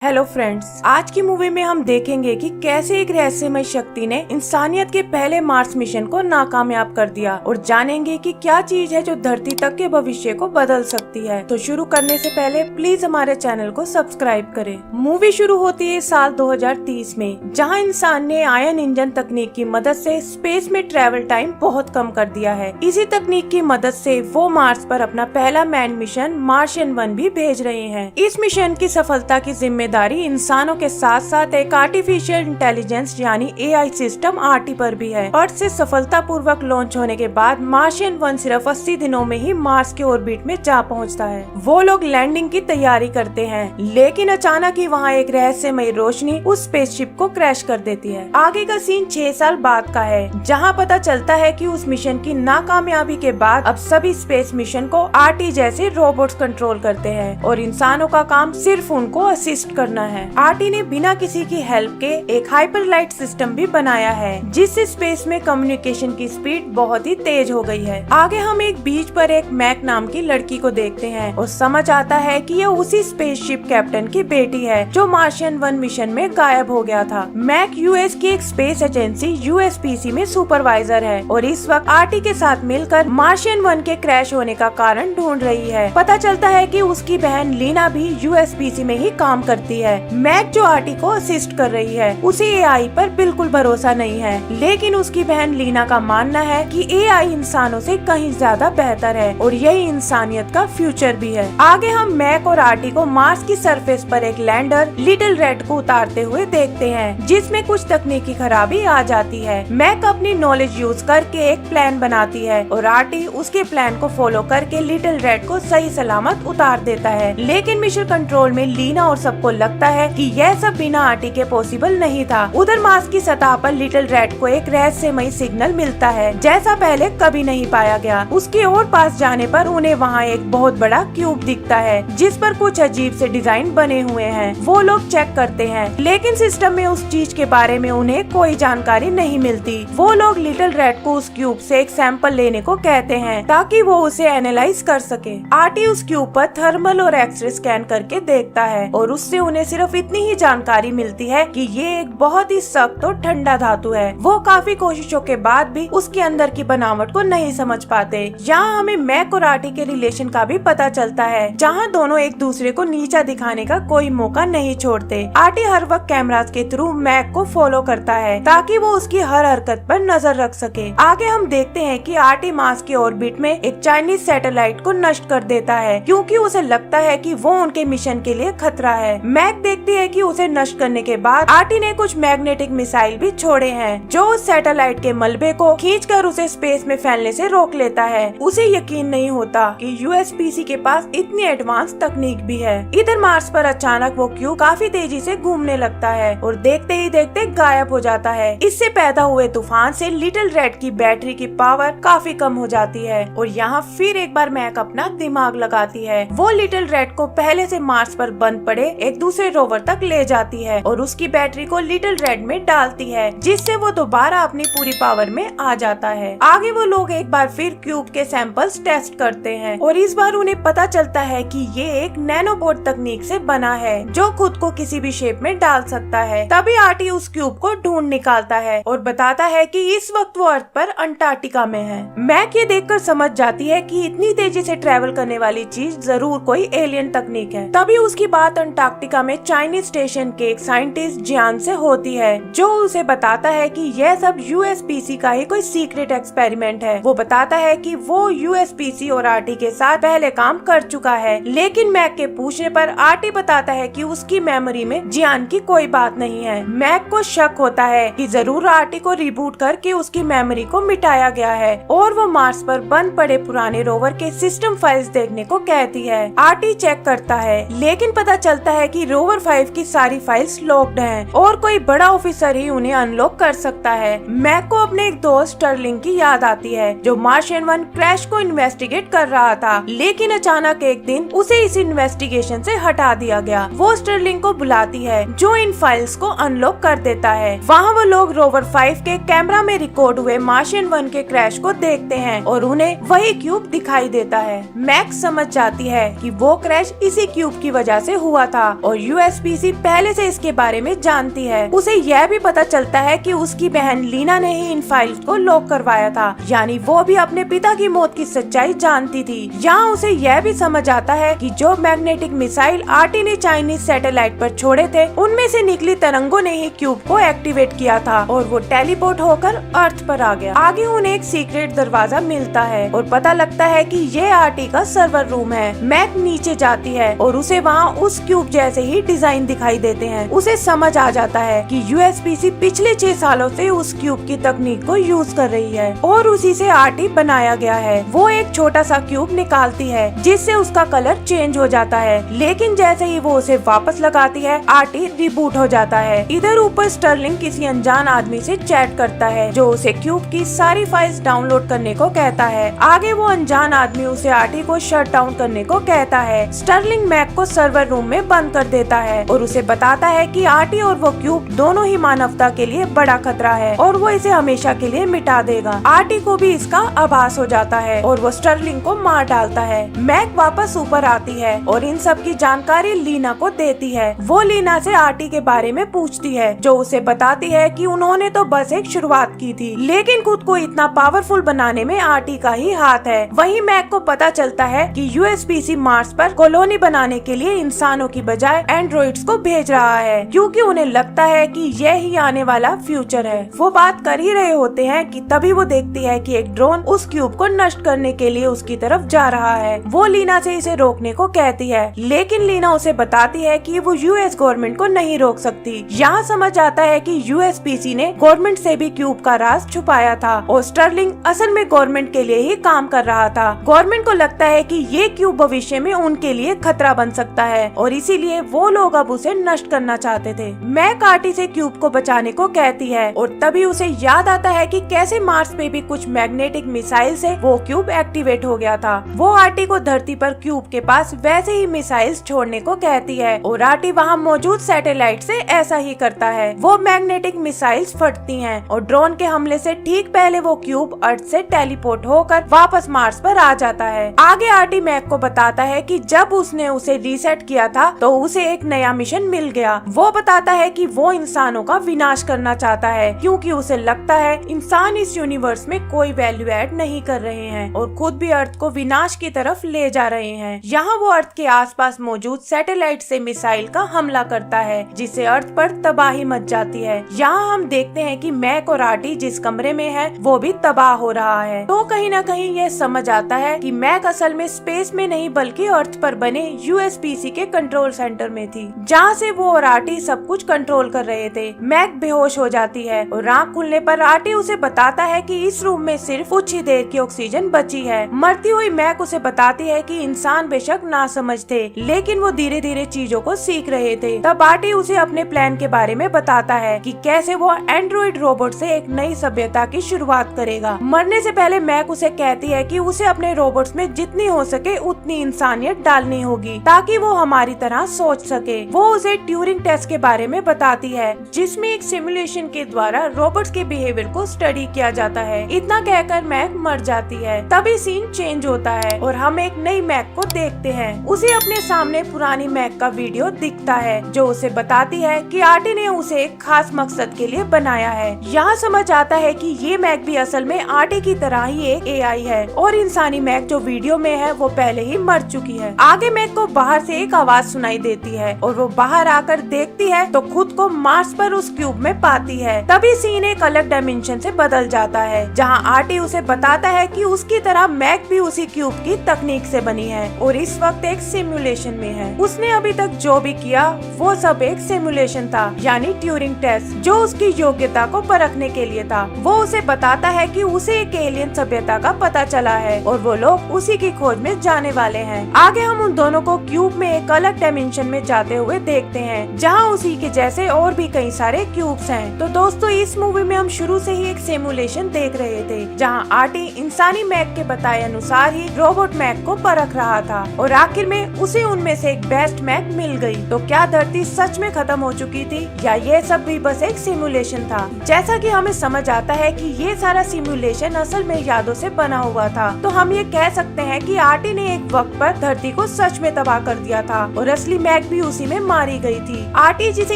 Hello friends, आज की movie में हम देखेंगे कि कैसे एक रहस्यमय शक्ति ने इंसानियत के पहले मार्स मिशन को नाकामयाब कर दिया और जानेंगे कि क्या चीज है जो धरती तक के भविष्य को बदल सकती है। तो शुरू करने से पहले प्लीज हमारे चैनल को सब्सक्राइब करें। मूवी शुरू होती है साल 2030 में, जहां इंसान ने आयन इंजन तकनीक की मदद से स्पेस में ट्रेवल टाइम बहुत कम कर दिया है। इसी तकनीक की मदद से वो मार्स पर अपना पहला मैन मिशन मार्शियन 1 भी भेज रहे हैं। इस मिशन की सफलता की जिम्मेदारी इंसानों के साथ साथ एक आर्टिफिशियल इंटेलिजेंस यानी एआई सिस्टम आरटी पर भी है। अर्थ से सफलतापूर्वक लॉन्च होने के बाद मार्शियन 1 सिर्फ 80 दिनों में ही मार्स के ऑर्बिट में जा पहुंचता है। वो लोग लैंडिंग की तैयारी करते हैं, लेकिन अचानक ही वहाँ एक रहस्यमय रोशनी उस स्पेसशिप को क्रैश कर देती है। आगे का सीन 6 साल बाद का है, जहाँ पता चलता है कि उस मिशन की नाकामयाबी के बाद अब सभी स्पेस मिशन को आरटी जैसे रोबोट्स कंट्रोल करते हैं और इंसानों का काम सिर्फ उनको असिस्ट करना है। आरटी ने बिना किसी की हेल्प के एक हाइपरलाइट सिस्टम भी बनाया है, जिससे स्पेस में कम्युनिकेशन की स्पीड बहुत ही तेज हो गई है। आगे हम एक बीच पर एक मैक नाम की लड़की को देखते हैं और समझ आता है कि यह उसी स्पेसशिप कैप्टन की बेटी है जो मार्शियन 1 मिशन में गायब हो गया था। मैक यूएस की एक स्पेस एजेंसी यूएसपीसी में सुपरवाइजर है और इस वक्त आरटी के साथ मिलकर मार्शियन 1 के क्रैश होने का कारण ढूंढ रही है। पता चलता है कि उसकी बहन लीना भी यूएसपीसी में ही काम करती है। मैक जो आरटी को असिस्ट कर रही है, उसे एआई पर बिल्कुल भरोसा नहीं है, लेकिन उसकी बहन लीना का मानना है कि एआई इंसानों से कहीं ज्यादा बेहतर है और यही इंसानियत का फ्यूचर भी है। आगे हम मैक और आरटी को मार्स की सरफेस पर एक लैंडर लिटिल रेड को उतारते हुए देखते हैं, जिसमें कुछ तकनीकी खराबी आ जाती है। मैक अपनी नॉलेज यूज करके एक प्लान बनाती है और आरटी उसके प्लान को फॉलो करके लिटिल रेड को सही सलामत उतार देता है। लेकिन मिशन कंट्रोल में लीना और सबको लगता है कि यह सब बिना आरटी के पॉसिबल नहीं था। उधर मार्स की सतह पर लिटिल रेड को एक रहस्यमय सिग्नल मिलता है, जैसा पहले कभी नहीं पाया गया। उसके और पास जाने पर उन्हें वहाँ एक बहुत बड़ा क्यूब दिखता है, जिस पर कुछ अजीब से डिजाइन बने हुए हैं। वो लोग चेक करते हैं, लेकिन सिस्टम में उस चीज के बारे में उन्हें कोई जानकारी नहीं मिलती। वो लोग लिटिल रेड को उस क्यूब से एक सैंपल लेने को कहते हैं, ताकि वो उसे एनालाइज कर सके। आरटी उस क्यूब पर थर्मल और एक्सरे स्कैन करके देखता है और उससे उन्हें सिर्फ इतनी ही जानकारी मिलती है कि ये एक बहुत ही सख्त और ठंडा धातु है। वो काफी कोशिशों के बाद भी उसके अंदर की बनावट को नहीं समझ पाते। यहाँ हमें मैक और आरटी के रिलेशन का भी पता चलता है, जहाँ दोनों एक दूसरे को नीचा दिखाने का कोई मौका नहीं छोड़ते। आरटी हर वक्त कैमरास के थ्रू मैक को फॉलो करता है, ताकि वो उसकी हर हरकत पर नजर रख सके। आगे हम देखते हैं कि आरटी मार्स के ऑर्बिट में एक चाइनीज सैटेलाइट को नष्ट कर देता है, क्योंकि उसे लगता है कि वो उनके मिशन के लिए खतरा है। मैक देखती है कि उसे नष्ट करने के बाद आरटी ने कुछ मैग्नेटिक मिसाइल भी छोड़े हैं, जो उस सैटेलाइट के मलबे को खींचकर उसे स्पेस में फैलने से रोक लेता है। उसे यकीन नहीं होता कि यूएसपीसी के पास इतनी एडवांस तकनीक भी है। इधर मार्स पर अचानक वो क्यूब काफी तेजी से घूमने लगता है और देखते ही देखते गायब हो जाता है। इससे पैदा हुए तूफान से लिटिल रेड की बैटरी की पावर काफी कम हो जाती है और यहाँ फिर एक बार मैक अपना दिमाग लगाती है। वो लिटिल रेड को पहले से मार्स पर बंद पड़े एक दूसरे रोवर तक ले जाती है और उसकी बैटरी को लिटिल रेड में डालती है, जिससे वो दोबारा अपनी पूरी पावर में आ जाता है। आगे वो लोग एक बार फिर क्यूब के सैंपल्स टेस्ट करते हैं और इस बार उन्हें पता चलता है कि ये एक नैनोबोट तकनीक से बना है, जो खुद को किसी भी शेप में डाल सकता है। तभी आरटी उस क्यूब को ढूंढ निकालता है और बताता है कि इस वक्त वो अर्थ पर अंटार्कटिका में है। मैक ये देखकर समझ जाती है कि इतनी तेजी से ट्रेवल करने वाली चीज जरूर कोई एलियन तकनीक है। तभी उसकी बात अंटार्कटिका में चाइनीज स्टेशन के एक साइंटिस्ट जियान से होती है, जो उसे बताता है कि यह सब यूएसपीसी का ही कोई सीक्रेट एक्सपेरिमेंट है। वो बताता है कि वो यूएसपीसी और आरटी के साथ पहले काम कर चुका है, लेकिन मैक के पूछने पर आरटी बताता है कि उसकी मेमोरी में जियान की कोई बात नहीं है। मैक को शक होता है कि जरूर आरटी को रिबूट करके उसकी मेमोरी को मिटाया गया है और वो मार्स पर बंद पड़े पुराने रोवर के सिस्टम फाइल्स देखने को कहती है। आरटी चेक करता है, लेकिन पता चलता है कि रोवर 5 की सारी फाइल्स लॉक्ड हैं और कोई बड़ा ऑफिसर ही उन्हें अनलॉक कर सकता है। मैक को अपने एक दोस्त स्टर्लिंग की याद आती है, जो मार्शियन 1 क्रैश को इन्वेस्टिगेट कर रहा था, लेकिन अचानक एक दिन उसे इस इन्वेस्टिगेशन से हटा दिया गया। वो स्टर्लिंग को बुलाती है, जो इन फाइल्स को अनलॉक कर देता है। वहाँ वो लोग रोवर 5 के कैमरा में रिकॉर्ड हुए मार्शियन 1 के क्रैश को देखते हैं और उन्हें वही क्यूब दिखाई देता है। मैक समझ जाती है कि वो क्रैश इसी क्यूब की वजह से हुआ था और और यूएसपीसी पहले से इसके बारे में जानती है। उसे यह भी पता चलता है कि उसकी बहन लीना ने ही इन फाइल्स को लॉक करवाया था, यानी वो भी अपने पिता की मौत की सच्चाई जानती थी। यहाँ उसे यह भी समझ आता है कि जो मैग्नेटिक मिसाइल आरटी ने चाइनीज सैटेलाइट पर छोड़े थे, उनमें से निकली तरंगों ने ही क्यूब को एक्टिवेट किया था और वो टेलीपोर्ट होकर अर्थ पर आ गया। आगे उन्हें एक सीक्रेट दरवाजा मिलता है और पता लगता है कि ये आरटी का सर्वर रूम है। मैक नीचे जाती है और उसे वहाँ उस क्यूब जैसे ही डिजाइन दिखाई देते हैं। उसे समझ आ जाता है कि यूएसपीसी पिछले 6 सालों से उस क्यूब की तकनीक को यूज कर रही है और उसी से आरटी बनाया गया है। वो एक छोटा सा क्यूब निकालती है जिससे उसका कलर चेंज हो जाता है, लेकिन जैसे ही वो उसे वापस लगाती है आरटी रिबूट हो जाता है। इधर ऊपर स्टर्लिंग किसी अनजान आदमी से चैट करता है जो उसे क्यूब की सारी फाइल्स डाउनलोड करने को कहता है। आगे वो अनजान आदमी उसे आरटी को शट डाउन करने को कहता है। स्टर्लिंग मैक को सर्वर रूम में बंद कर देता है और उसे बताता है कि आरटी और वो क्यूब दोनों ही मानवता के लिए बड़ा खतरा है और वो इसे हमेशा के लिए मिटा देगा। आरटी को भी इसका आभास हो जाता है और वो स्टर्लिंग को मार डालता है। मैक वापस ऊपर आती है और इन सब की जानकारी लीना को देती है। वो लीना से आरटी के बारे में पूछती है जो उसे बताती है कि उन्होंने तो बस एक शुरुआत की थी, लेकिन खुद को इतना पावरफुल बनाने में आरटी का ही हाथ है। वहीं मैक को पता चलता है कि यूएसपीसी मार्स पर कॉलोनी बनाने के लिए इंसानों की बजाय एंड्रॉइड्स को भेज रहा है, क्योंकि उन्हें लगता है कि यह ही आने वाला फ्यूचर है। वो बात कर ही रहे होते हैं कि तभी वो देखती है कि एक ड्रोन उस क्यूब को नष्ट करने के लिए उसकी तरफ जा रहा है। वो लीना से इसे रोकने को कहती है, लेकिन लीना उसे बताती है कि वो यूएस गवर्नमेंट को नहीं रोक सकती। यहाँ समझ आता है कि यूएसपीसी ने गवर्नमेंट से भी क्यूब का राज छुपाया था और स्टर्लिंग असल में गवर्नमेंट के लिए ही काम कर रहा था। गवर्नमेंट को लगता है कि ये क्यूब भविष्य में उनके लिए खतरा बन सकता है और इसीलिए वो लोग अब उसे नष्ट करना चाहते थे। मैक आरटी से क्यूब को बचाने को कहती है और तभी उसे याद आता है कि कैसे मार्स पे भी कुछ मैग्नेटिक मिसाइल से वो क्यूब एक्टिवेट हो गया था। वो आरटी को धरती पर क्यूब के पास वैसे ही मिसाइल्स छोड़ने को कहती है और आरटी वहाँ मौजूद सैटेलाइट से ऐसा ही करता है। वो मैग्नेटिक मिसाइल्स फटती हैं और ड्रोन के हमले से ठीक पहले वो क्यूब अर्थ से टेलीपोर्ट होकर वापस मार्स पर आ जाता है। आगे आरटी मैक को बताता है कि जब उसने उसे रीसेट किया था तो उसे एक नया मिशन मिल गया। वो बताता है कि वो इंसानों का विनाश करना चाहता है क्योंकि उसे लगता है इंसान इस यूनिवर्स में कोई वैल्यू ऐड नहीं कर रहे हैं और खुद भी अर्थ को विनाश की तरफ ले जा रहे हैं। यहाँ वो अर्थ के आसपास मौजूद सैटेलाइट से मिसाइल का हमला करता है जिससे अर्थ पर तबाही मच जाती है। यहाँ हम देखते हैं कि मैक और आरटी जिस कमरे में है वो भी तबाह हो रहा है। तो कहीं न कहीं ये समझ आता है कि मैक असल में स्पेस में नहीं बल्कि अर्थ पर बने यूएसपीसी के कंट्रोल सेंटर में थी, जहाँ से वो और आरटी सब कुछ कंट्रोल कर रहे थे। मैक बेहोश हो जाती है और आँख खुलने पर आरटी उसे बताता है कि इस रूम में सिर्फ कुछ ही देर की ऑक्सीजन बची है। मरती हुई मैक उसे बताती है कि इंसान बेशक नासमझ थे, लेकिन वो धीरे धीरे चीजों को सीख रहे थे। तब आरटी उसे अपने प्लान के बारे में बताता है कि कैसे वो एंड्रॉइड रोबोट से एक नई सभ्यता की शुरुआत करेगा। मरने से पहले मैक उसे कहती है कि उसे अपने रोबोट्स में जितनी हो सके उतनी इंसानियत डालनी होगी ताकि वो हमारी तरह सोच सके। वो उसे ट्यूरिंग टेस्ट के बारे में बताती है जिसमें एक सिमुलेशन के द्वारा रोबोट्स के बिहेवियर को स्टडी किया जाता है। इतना कहकर मैक मर जाती है। तभी सीन चेंज होता है और हम एक नई मैक को देखते हैं। उसे अपने सामने पुरानी मैक का वीडियो दिखता है जो उसे बताती है कि आरटी ने उसे एक खास मकसद के लिए बनाया है। यहाँ समझ आता है कि ये मैक भी असल में आरटी की तरह ही एक एआई है और इंसानी मैक जो वीडियो में है वो पहले ही मर चुकी है। आगे मैक को बाहर से एक आवाज सुनाई देती है और वो बाहर आकर देखती है तो खुद को मार्स पर उस क्यूब में पाती है। तभी सीन एक अलग डायमेंशन से बदल जाता है जहाँ आरटी उसे बताता है कि उसकी तरह मैक भी उसी क्यूब की तकनीक से बनी है और इस वक्त एक सिमुलेशन में है। उसने अभी तक जो भी किया वो सब एक सिमुलेशन था, यानी ट्यूरिंग टेस्ट, जो उसकी योग्यता को परखने के लिए था। वो उसे बताता है कि उसे एक एलियन सभ्यता का पता चला है और वो लोग उसी की खोज में जाने वाले हैं। आगे हम उन दोनों को क्यूब में एक अलग डायमेंशन में जाते हुए देखते हैं जहाँ उसी के जैसे और भी कई सारे क्यूब्स हैं। तो दोस्तों इस मूवी में हम शुरू से ही एक सिमुलेशन देख रहे थे जहाँ आरटी इंसानी मैक के बताए अनुसार ही रोबोट मैक को परख रहा था और आखिर में उसे उनमें से एक बेस्ट मैक मिल गई। तो क्या धरती सच में खत्म हो चुकी थी या ये सब भी बस एक सिमुलेशन था? जैसा कि हमें समझ आता है कि ये सारा सिमुलेशन असल में यादों से बना हुआ था, तो हम ये कह सकते हैं कि आरटी ने एक वक्त पर धरती को सच में तबाह कर दिया था और असली मैक मैक भी उसी में मारी गई थी। आर्टी जिसे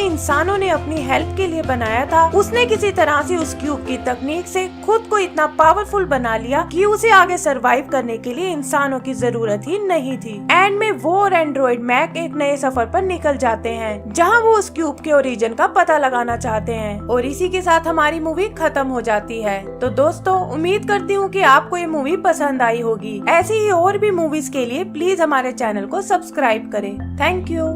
इंसानों ने अपनी हेल्प के लिए बनाया था, उसने किसी तरह से उस क्यूब की तकनीक से खुद को इतना पावरफुल बना लिया कि उसे आगे सरवाइव करने के लिए इंसानों की जरूरत ही नहीं थी। एंड में वो और एंड्रॉइड मैक एक नए सफर पर निकल जाते हैं, जहां वो उस क्यूब के ओरिजिन का पता लगाना चाहते हैं। और इसी के साथ हमारी मूवी खत्म हो जाती है। तो दोस्तों, उम्मीद करती हूँ कि आपको ये मूवी पसंद आई होगी। ऐसी ही और भी मूवीज के लिए प्लीज हमारे चैनल को सब्सक्राइब करें। Thank you.